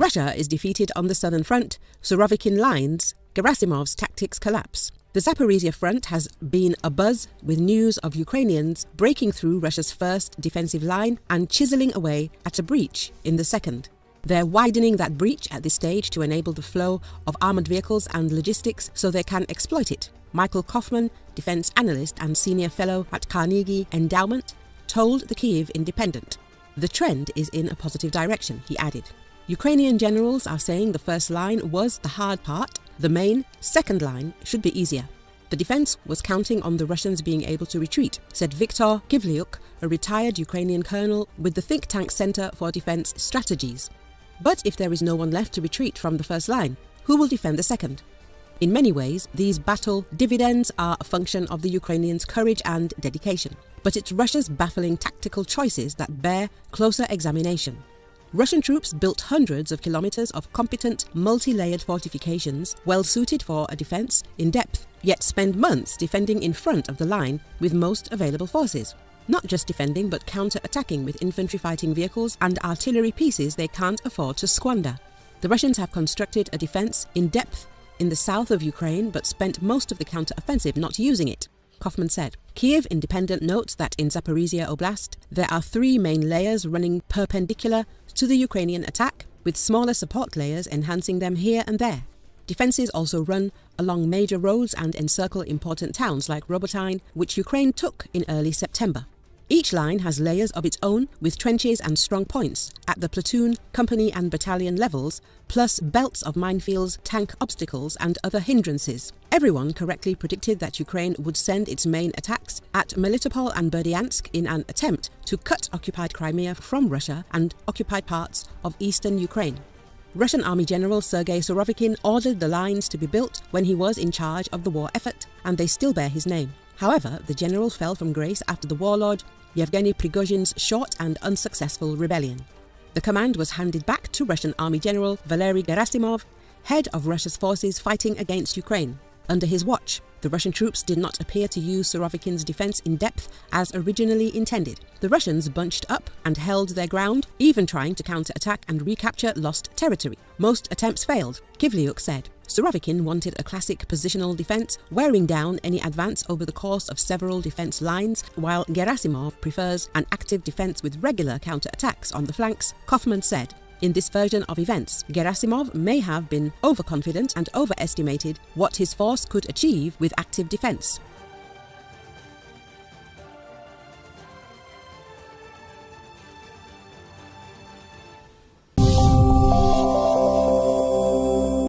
Russia is defeated on the southern front, Surovikin lines, Gerasimov's tactics collapse. The Zaporizhia front has been abuzz with news of Ukrainians breaking through Russia's first defensive line and chiseling away at a breach in the second. They're widening that breach at this stage to enable the flow of armoured vehicles and logistics so they can exploit it. Michael Kaufman, defence analyst and senior fellow at Carnegie Endowment, told the Kyiv Independent. The trend is in a positive direction, he added. Ukrainian generals are saying the first line was the hard part. The main, second line should be easier. The defense was counting on the Russians being able to retreat, said Viktor Kivliuk, a retired Ukrainian colonel with the think tank Center for Defense Strategies. But if there is no one left to retreat from the first line, who will defend the second? In many ways, these battle dividends are a function of the Ukrainians' courage and dedication. But it's Russia's baffling tactical choices that bear closer examination. Russian troops built hundreds of kilometers of competent, multi-layered fortifications, well suited for a defense in depth, yet spend months defending in front of the line with most available forces. Not just defending, but counter-attacking with infantry fighting vehicles and artillery pieces they can't afford to squander. The Russians have constructed a defense in depth in the south of Ukraine, but spent most of the counter-offensive not using it, Kaufman said. Kiev Independent notes that in Zaporizhia Oblast, there are 3 main layers running perpendicular to the Ukrainian attack, with smaller support layers enhancing them here and there. Defences also run along major roads and encircle important towns like Robotyne, which Ukraine took in early September. Each line has layers of its own with trenches and strong points at the platoon, company and battalion levels, plus belts of minefields, tank obstacles and other hindrances. Everyone correctly predicted that Ukraine would send its main attacks at Melitopol and Berdyansk in an attempt to cut occupied Crimea from Russia and occupied parts of eastern Ukraine. Russian Army General Sergei Surovikin ordered the lines to be built when he was in charge of the war effort, and they still bear his name. However, the general fell from grace after the warlord Yevgeny Prigozhin's short and unsuccessful rebellion. The command was handed back to Russian Army General Valery Gerasimov, head of Russia's forces fighting against Ukraine. Under his watch, the Russian troops did not appear to use Surovikin's defense in depth as originally intended. The Russians bunched up and held their ground, even trying to counter-attack and recapture lost territory. Most attempts failed, Kivliuk said. Surovikin wanted a classic positional defense, wearing down any advance over the course of several defense lines, while Gerasimov prefers an active defense with regular counter-attacks on the flanks, Kaufman said. In this version of events, Gerasimov may have been overconfident and overestimated what his force could achieve with active defense.